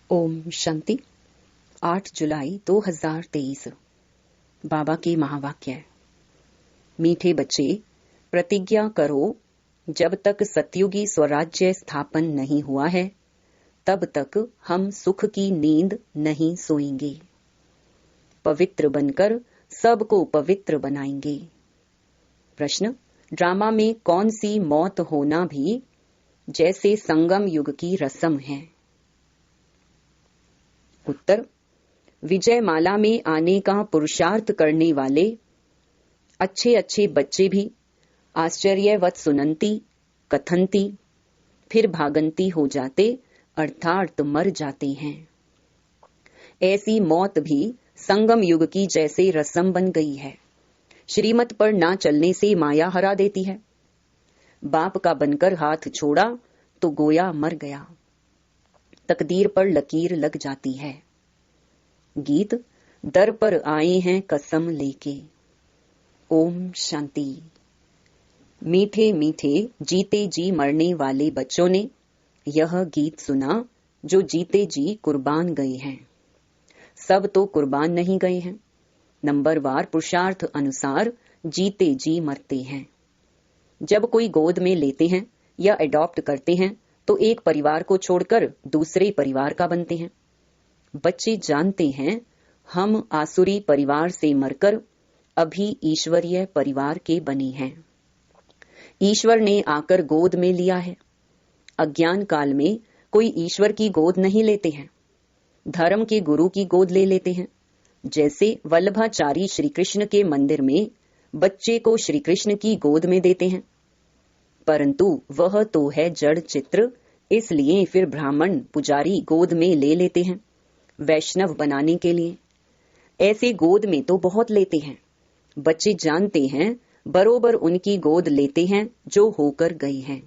ओम शांति। 8 जुलाई 2023। बाबा के महावाक्य। मीठे बच्चे, प्रतिज्ञा करो, जब तक सतयुगी स्वराज्य स्थापन नहीं हुआ है तब तक हम सुख की नींद नहीं सोएंगे। पवित्र बनकर सबको पवित्र बनाएंगे। प्रश्न: ड्रामा में कौन सी मौत होना भी जैसे संगम युग की रस्म है? उत्तर: विजय माला में आने का पुरुषार्थ करने वाले अच्छे अच्छे बच्चे भी आश्चर्यवत सुनंती, कथनती, फिर भागंती हो जाते अर्थात मर जाते हैं। ऐसी मौत भी संगम युग की जैसे रस्म बन गई है। श्रीमत पर ना चलने से माया हरा देती है। बाप का बनकर हाथ छोड़ा तो गोया मर गया। तकदीर पर लकीर लग जाती है। गीत: दर पर आए हैं कसम लेके। ओम शांति। मीठे मीठे जीते जी मरने वाले बच्चों ने यह गीत सुना जो जीते जी कुर्बान गए हैं। सब तो कुर्बान नहीं गए हैं, नंबरवार पुरुषार्थ अनुसार जीते जी मरते हैं। जब कोई गोद में लेते हैं या एडॉप्ट करते हैं तो एक परिवार को छोड़कर दूसरे परिवार का बनते हैं। बच्चे जानते हैं हम आसुरी परिवार से मरकर अभी ईश्वरीय परिवार के बने हैं। ईश्वर ने आकर गोद में लिया है। अज्ञान काल में कोई ईश्वर की गोद नहीं लेते हैं, धर्म के गुरु की गोद ले लेते हैं। जैसे वल्लभाचारी श्री कृष्ण के मंदिर में बच्चे को श्री कृष्ण की गोद में देते हैं, परंतु वह तो है जड़ चित्र, इसलिए फिर ब्राह्मण पुजारी गोद में ले लेते हैं वैष्णव बनाने के लिए। ऐसे गोद में तो बहुत लेते हैं। बच्चे जानते हैं बरोबर उनकी गोद लेते हैं जो होकर गए हैं।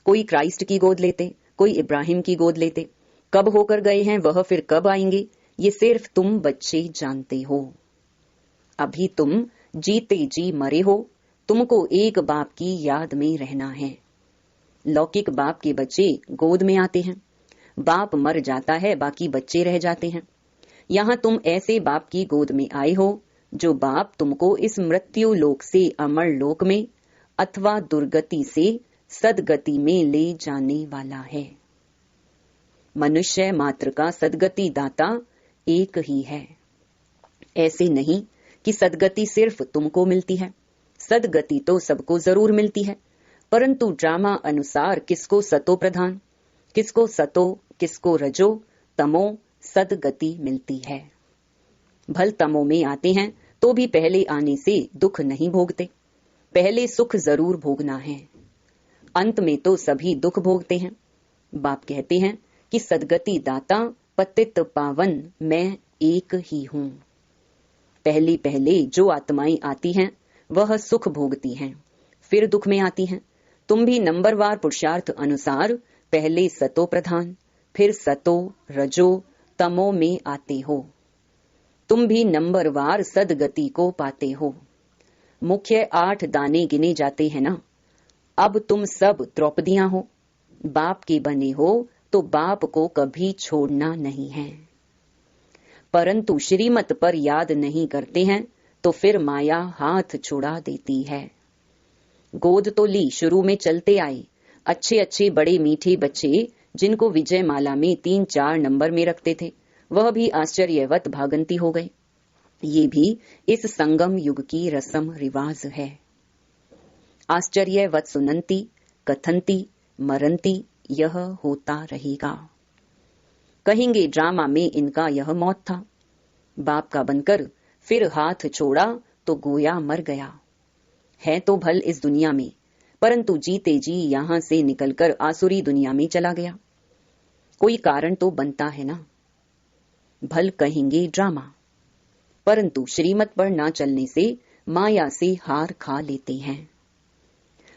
कोई क्राइस्ट की गोद लेते, कोई इब्राहिम की गोद लेते। कब होकर गए हैं वह फिर कब आएंगे ये सिर्फ तुम बच्चे जानते हो। अभी तुम जीते जी मरे हो, तुमको एक बाप की याद में रहना है। लौकिक बाप के बच्चे गोद में आते हैं, बाप मर जाता है, बाकी बच्चे रह जाते हैं। यहाँ तुम ऐसे बाप की गोद में आए हो जो बाप तुमको इस मृत्यु लोक से अमर लोक में अथवा दुर्गति से सदगति में ले जाने वाला है। मनुष्य मात्र का सदगति दाता एक ही है। ऐसे नहीं कि सदगति सिर्फ तुमको मिलती है। सदगति तो सबको जरूर मिलती है, परंतु ड्रामा अनुसार किसको सतो प्रधान, किसको सतो, किसको रजो, तमो सदगति मिलती है। भल तमो में आते हैं तो भी पहले आने से दुख नहीं भोगते, पहले सुख जरूर भोगना है। अंत में तो सभी दुख भोगते हैं। बाप कहते हैं कि सदगति दाता पतित पावन मैं एक ही हूँ। पहले पहले जो आत्माएं आती हैं वह सुख भोगती हैं, फिर दुख में आती हैं। तुम भी नंबरवार पुरुषार्थ अनुसार पहले सतो प्रधान, फिर सतो, रजो, तमो में आते हो। तुम भी नंबरवार सदगति को पाते हो। मुख्य 8 दाने गिने जाते हैं ना। अब तुम सब द्रौपदियां हो, बाप के बने हो तो बाप को कभी छोड़ना नहीं है। परंतु श्रीमत पर याद नहीं करते हैं तो फिर माया हाथ छुड़ा देती है। गोद तो ली, शुरू में चलते आए अच्छे अच्छे बड़े मीठे बच्चे जिनको विजय माला में 3-4 नंबर में रखते थे, वह भी आश्चर्यवत भागंती हो गए। ये भी इस संगम युग की रस्म रिवाज है। आश्चर्यवत सुनंती, कथनती, मरंती, यह होता रहेगा। कहेंगे ड्रामा में इनका यह मौत था। बाप का बनकर फिर हाथ छोड़ा तो गोया मर गया। है तो भल इस दुनिया में, परंतु जीते जी यहां से निकलकर आसुरी दुनिया में चला गया। कोई कारण तो बनता है ना। भल कहेंगे ड्रामा, परंतु श्रीमत पर ना चलने से माया से हार खा लेते हैं।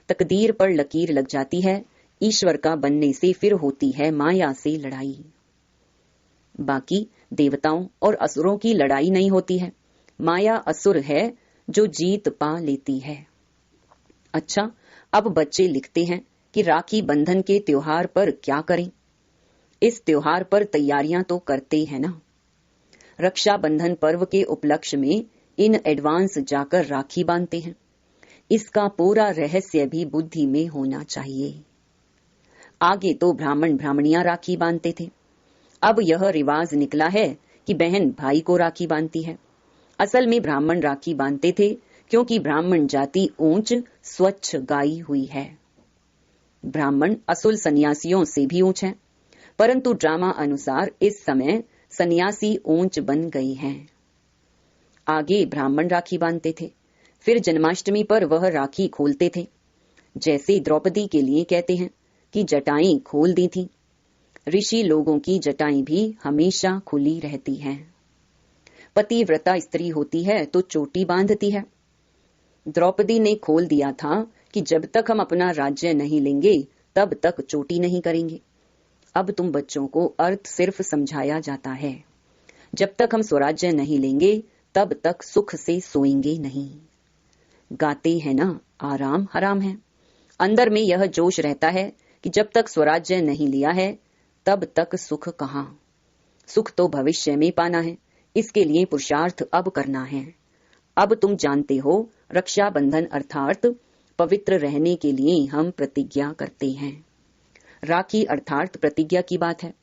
तकदीर पर लकीर लग जाती है, ईश्वर का बनने से फिर होती है माया से लड़ाई। बाकी देवताओं और असुरों की लड़ाई नहीं होती है, माया असुर है जो जीत पा लेती है। अच्छा, अब बच्चे लिखते हैं कि राखी बंधन के त्योहार पर क्या करें। इस त्योहार पर तैयारियां तो करते हैं ना। रक्षाबंधन पर्व के उपलक्ष्य में इन एडवांस जाकर राखी बांधते हैं। इसका पूरा रहस्य भी बुद्धि में होना चाहिए। आगे तो ब्राह्मण ब्राह्मणियां राखी बांधते थे, अब यह रिवाज निकला है कि बहन भाई को राखी बांधती है। असल में ब्राह्मण राखी बांधते थे क्योंकि ब्राह्मण जाति ऊंच स्वच्छ गाई हुई है। ब्राह्मण असुल सन्यासियों से भी ऊंच है, परंतु ड्रामा अनुसार इस समय सन्यासी ऊंच बन गए हैं। आगे ब्राह्मण राखी बांधते थे, फिर जन्माष्टमी पर वह राखी खोलते थे। जैसे द्रौपदी के लिए कहते हैं कि जटाएं खोल दी थी, ऋषि लोगों की जटाएं भी हमेशा खुली रहती हैं। पतिव्रता स्त्री होती है तो चोटी बांधती है। द्रौपदी ने खोल दिया था कि जब तक हम अपना राज्य नहीं लेंगे तब तक चोटी नहीं करेंगे। अब तुम बच्चों को अर्थ सिर्फ समझाया जाता है। जब तक हम स्वराज्य नहीं लेंगे तब तक सुख से सोएंगे नहीं। गाते हैं ना, आराम हराम है। अंदर में यह जोश रहता है कि जब तक स्वराज्य नहीं लिया है तब तक सुख कहाँ। सुख तो भविष्य में पाना है, इसके लिए पुरुषार्थ अब करना है। अब तुम जानते हो, रक्षाबंधन अर्थात पवित्र रहने के लिए हम प्रतिज्ञा करते हैं। राखी अर्थात प्रतिज्ञा की बात है।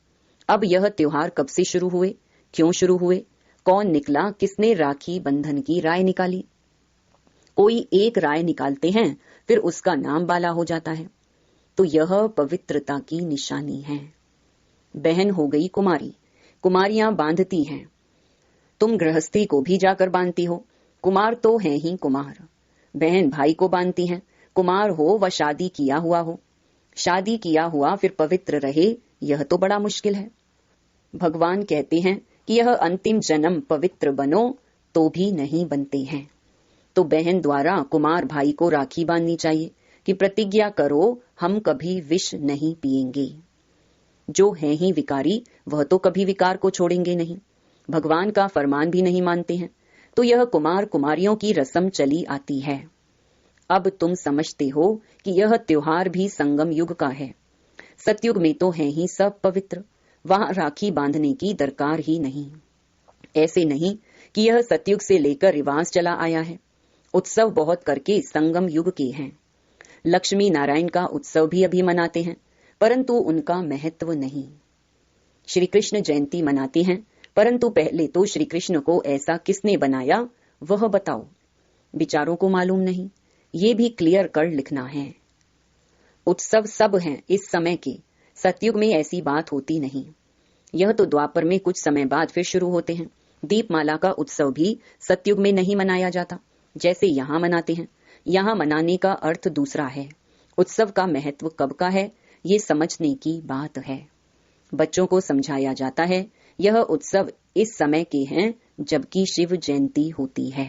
अब यह त्योहार कब से शुरू हुए, क्यों शुरू हुए, कौन निकला, किसने राखी बंधन की राय निकाली? कोई एक राय निकालते हैं, फिर उसका नाम बाला हो जाता है। तो यह पवित्रता की निशानी है। बहन हो गई कुमारी, कुमारियां बांधती हैं। तुम गृहस्थी को भी जाकर बांधती हो। कुमार तो है ही कुमार। बहन भाई को बांधती हैं, कुमार हो व शादी किया हुआ हो। शादी किया हुआ फिर पवित्र रहे, यह तो बड़ा मुश्किल है। भगवान कहते हैं कि यह अंतिम जन्म पवित्र बनो, तो भी नहीं बनते हैं। तो बहन द्वारा कुमार भाई को राखी बांधनी चाहिए कि प्रतिज्ञा करो, हम कभी विष नहीं पिएंगे। जो है ही विकारी, वह तो कभी विकार को छोड़ेंगे नहीं, भगवान का फरमान भी नहीं मानते हैं। तो यह कुमार कुमारियों की रस्म चली आती है। अब तुम समझते हो कि यह त्योहार भी संगम युग का है। सतयुग में तो है ही सब पवित्र, वहां राखी बांधने की दरकार ही नहीं। ऐसे नहीं कि यह सतयुग से लेकर रिवाज चला आया है। उत्सव बहुत करके संगम युग के हैं। लक्ष्मी नारायण का उत्सव भी अभी मनाते हैं, परंतु उनका महत्व नहीं। श्री कृष्ण जयंती मनाते हैं, परंतु पहले तो श्री कृष्ण को ऐसा किसने बनाया वह बताओ। विचारों को मालूम नहीं, ये भी क्लियर कर लिखना है। उत्सव सब हैं इस समय के, सतयुग में ऐसी बात होती नहीं। यह तो द्वापर में कुछ समय बाद फिर शुरू होते हैं। दीपमाला का उत्सव भी सतयुग में नहीं मनाया जाता, जैसे यहाँ मनाते हैं। यहाँ मनाने का अर्थ दूसरा है। उत्सव का महत्व कब का है, ये समझने की बात है। बच्चों को समझाया जाता है यह उत्सव इस समय के हैं जबकि शिव जयंती होती है।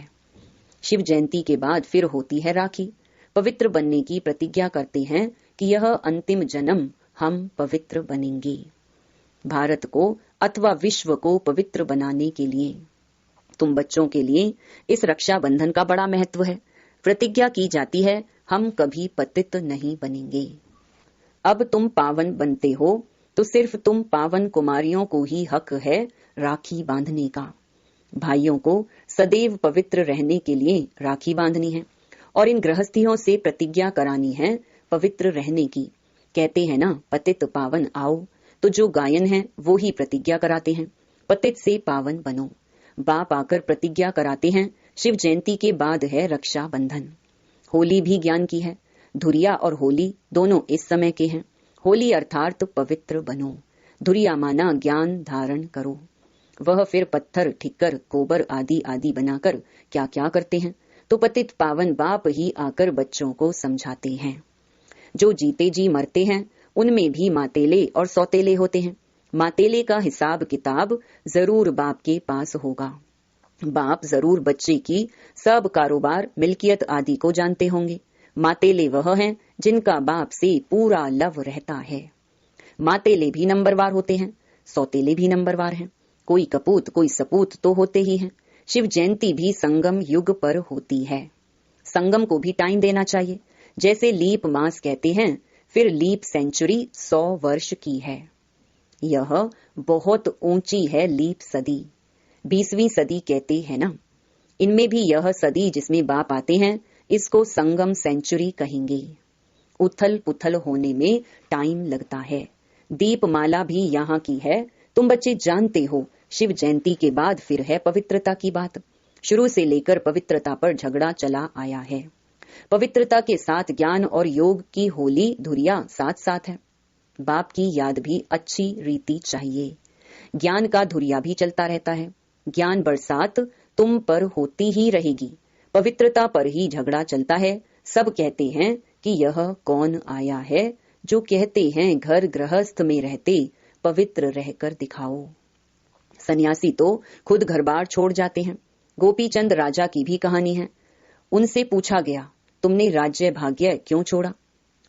शिव जयंती के बाद फिर होती है राखी। पवित्र बनने की प्रतिज्ञा करते हैं कि यह अंतिम जन्म हम पवित्र बनेंगे। भारत को अथवा विश्व को पवित्र बनाने के लिए तुम बच्चों के लिए इस रक्षाबंधन का बड़ा महत्व है। प्रतिज्ञा की जाती है हम कभी पतित नहीं बनेंगे। अब तुम पावन बनते हो तो सिर्फ तुम पावन कुमारियों को ही हक है राखी बांधने का। भाइयों को सदैव पवित्र रहने के लिए राखी बांधनी है और इन गृहस्थियों से प्रतिज्ञा करानी है पवित्र रहने की। कहते हैं ना, पतित पावन आओ, तो जो गायन है वो ही प्रतिज्ञा कराते हैं पतित से पावन बनो। बाप आकर प्रतिज्ञा कराते हैं। शिव जयंती के बाद है रक्षाबंधन। होली भी ज्ञान की है। धुरिया और होली दोनों इस समय के हैं। होली अर्थात पवित्र बनो, धुरिया माना ज्ञान धारण करो। वह फिर पत्थर ठिक्कर कोबर आदि आदि बनाकर क्या क्या करते हैं, तो पतित पावन बाप ही आकर बच्चों को समझाते हैं। जो जीते जी मरते हैं उनमें भी मातेले और सौतेले होते हैं। मातेले का हिसाब किताब जरूर बाप के पास होगा। बाप जरूर बच्चे की सब कारोबार मिल्कियत आदि को जानते होंगे। मातेले वह हैं जिनका बाप से पूरा लव रहता है। मातेले भी नंबरवार होते हैं, सौतेले भी नंबरवार हैं। कोई कपूत कोई सपूत तो होते ही हैं। शिव जयंती भी संगम युग पर होती है। संगम को भी टाइम देना चाहिए। जैसे लीप मास कहते हैं, फिर लीप सेंचुरी 100 वर्ष की है। यह बहुत ऊंची है लीप सदी, 20वीं सदी कहते हैं ना। इनमें भी यह सदी जिसमें बाप आते हैं, इसको संगम सेंचुरी कहेंगे। उथल पुथल होने में टाइम लगता है। दीपमाला भी यहाँ की है। तुम बच्चे जानते हो, शिव जयंती के बाद फिर है पवित्रता की बात। शुरू से लेकर पवित्रता पर झगड़ा चला आया है। पवित्रता के साथ ज्ञान और योग की होली धुरिया साथ साथ है। बाप की याद भी अच्छी रीति चाहिए। ज्ञान का धुरिया भी चलता रहता है। ज्ञान बरसात तुम पर होती ही रहेगी। पवित्रता पर ही झगड़ा चलता है। सब कहते हैं कि यह कौन आया है जो कहते हैं घर गृहस्थ में रहते पवित्र रहकर दिखाओ। सन्यासी तो खुद घर बार छोड़ जाते हैं। गोपीचंद राजा की भी कहानी है। उनसे पूछा गया, तुमने राज्य भाग्य क्यों छोड़ा?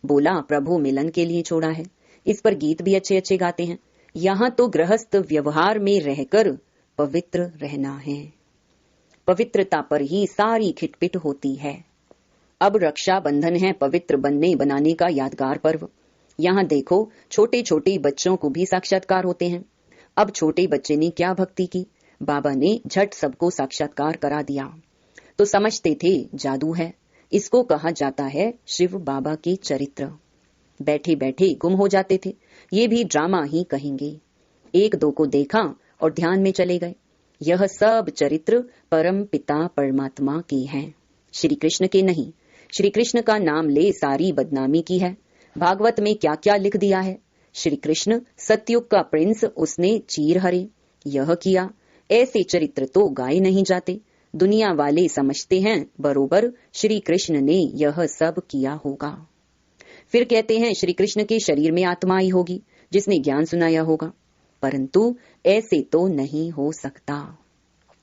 बोला, प्रभु मिलन के लिए छोड़ा है। इस पर गीत भी अच्छे अच्छे गाते हैं। यहाँ तो गृहस्थ व्यवहार में रहकर पवित्र रहना है। पवित्रता पर ही सारी खिटपिट होती है। अब रक्षा बंधन है पवित्र बनने बनाने का यादगार पर्व। यहाँ देखो, छोटे छोटे बच्चों को भी साक्षात्कार होते हैं। अब छोटे बच्चे ने क्या भक्ति की, बाबा ने झट सबको साक्षात्कार करा दिया। तो समझते थे जादू है। इसको कहा जाता है शिव बाबा के चरित्र। बैठे बैठे गुम हो जाते थे। ये भी ड्रामा ही कहेंगे। एक दो को देखा और ध्यान में चले गए। यह सब चरित्र परम पिता परमात्मा के हैं, श्री कृष्ण के नहीं। श्री कृष्ण का नाम ले सारी बदनामी की है। भागवत में क्या क्या लिख दिया है। श्री कृष्ण सतयुग का प्रिंस, उसने चीर हरे यह किया। ऐसे चरित्र तो गाए नहीं जाते। दुनिया वाले समझते हैं बरोबर श्री कृष्ण ने यह सब किया होगा। फिर कहते हैं श्री कृष्ण के शरीर में आत्मा आई होगी जिसने ज्ञान सुनाया होगा, परंतु ऐसे तो नहीं हो सकता।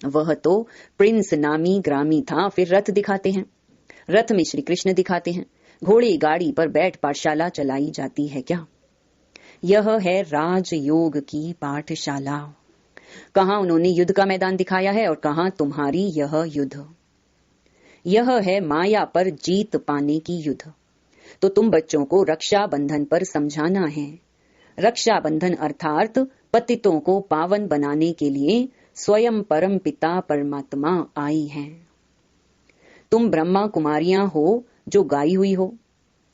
वह तो प्रिंस नामी ग्रामी था। फिर रथ दिखाते हैं, रथ में श्री कृष्ण दिखाते हैं। घोड़े गाड़ी पर बैठ पाठशाला चलाई जाती है क्या? यह है राजयोग की पाठशाला। कहाँ उन्होंने युद्ध का मैदान दिखाया है और कहाँ तुम्हारी यह युद्ध। यह है माया पर जीत पाने की युद्ध। तो तुम बच्चों को रक्षा बंधन पर समझाना है। रक्षा बंधन अर्थात पतितों को पावन बनाने के लिए स्वयं परम पिता परमात्मा आई हैं। तुम ब्रह्मा कुमारियां हो जो गाई हुई हो,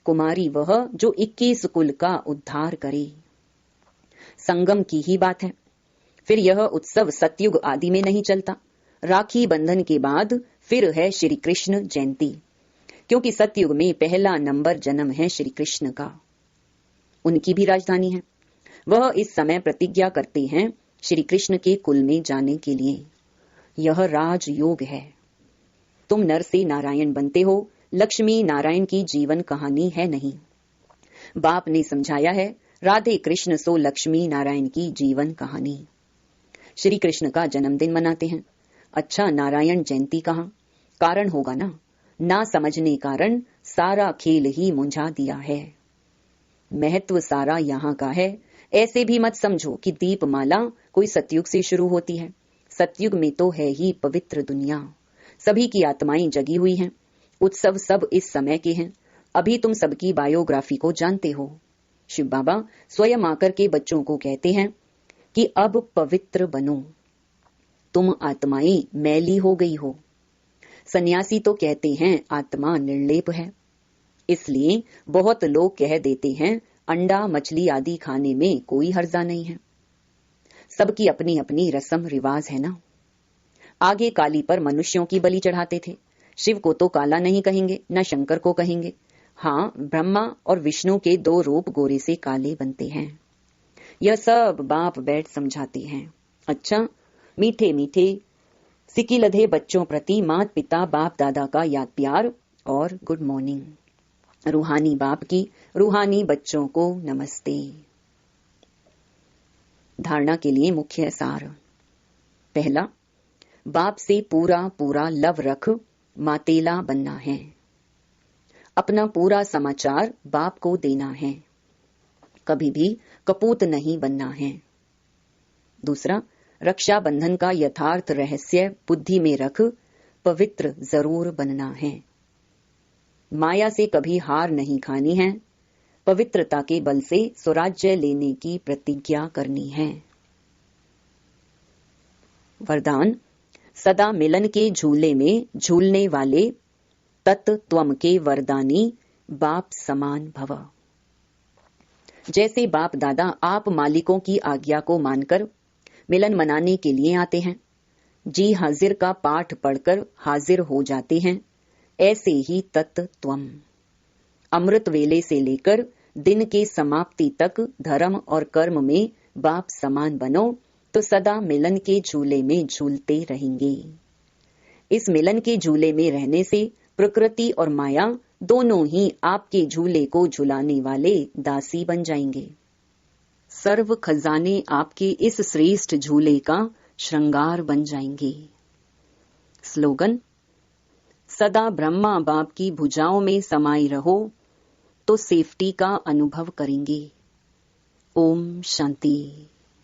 कुमारी वह जो 21 कुल का उद्धार करे। संगम की ही बात है। फिर यह उत्सव सतयुग आदि में नहीं चलता। राखी बंधन के बाद फिर है श्री कृष्ण जयंती, क्योंकि सतयुग में पहला नंबर जन्म है श्री कृष्ण का। उनकी भी राजधानी है। वह इस समय प्रतिज्ञा करते हैं श्री कृष्ण के कुल में जाने के लिए। यह राजयोग है। तुम नर से नारायण बनते हो। लक्ष्मी नारायण की जीवन कहानी है नहीं। बाप ने समझाया है राधे कृष्ण सो लक्ष्मी नारायण की जीवन कहानी। श्री कृष्ण का जन्मदिन मनाते हैं। अच्छा, नारायण जयंती कहाँ? कारण होगा ना समझने कारण सारा खेल ही मुंझा दिया है। महत्व सारा यहाँ का है। ऐसे भी मत समझो कि दीपमाला कोई सतयुग से शुरू होती है। सतयुग में तो है ही पवित्र दुनिया। सभी की आत्माएं जगी हुई हैं। उत्सव सब इस समय के हैं। अभी तुम सबकी बायोग्राफी को जानते हो। शिव बाबा स्वयं आकर के बच्चों को कहते हैं कि अब पवित्र बनो। तुम आत्माएं मैली हो गई हो। सन्यासी तो कहते हैं आत्मा निर्लेप है। इसलिए बहुत लोग कह देते हैं अंडा मछली आदि खाने में कोई हर्जा नहीं है। सबकी अपनी अपनी रस्म रिवाज है ना। आगे काली पर मनुष्यों की बलि चढ़ाते थे। शिव को तो काला नहीं कहेंगे, न शंकर को कहेंगे। हाँ, ब्रह्मा और विष्णु के 2 रूप गोरे से काले बनते हैं। यह सब बाप बैठ समझाते हैं। अच्छा, मीठे मीठे सिकी लधे बच्चों प्रति मात पिता बाप दादा का याद प्यार और गुड मॉर्निंग। रूहानी बाप की रूहानी बच्चों को नमस्ते। धारणा के लिए मुख्य सार। पहला, बाप से पूरा पूरा लव रख मातेला बनना है। अपना पूरा समाचार बाप को देना है। कभी भी कपूत नहीं बनना है। दूसरा, रक्षा बंधन का यथार्थ रहस्य बुद्धि में रख पवित्र जरूर बनना है। माया से कभी हार नहीं खानी है। पवित्रता के बल से स्वराज्य लेने की प्रतिज्ञा करनी है। वरदान, सदा मिलन के झूले में झूलने वाले तत्त्वम के वरदानी बाप समान भव। जैसे बाप दादा आप मालिकों की आज्ञा को मानकर मिलन मनाने के लिए आते हैं, जी हाजिर का पाठ पढ़कर हाजिर हो जाते हैं, ऐसे ही तत्त्वम अमृत वेले से लेकर दिन के समाप्ति तक धर्म और कर्म में बाप समान बनो तो सदा मिलन के झूले में झूलते रहेंगे। इस मिलन के झूले में रहने से प्रकृति और माया दोनों ही आपके झूले को झुलाने वाले दासी बन जाएंगे। सर्व खजाने आपके इस श्रेष्ठ झूले का श्रृंगार बन जाएंगे। स्लोगन, सदा ब्रह्मा बाप की भुजाओं में समाये रहो तो सेफ्टी का अनुभव करेंगे। ओम शांति।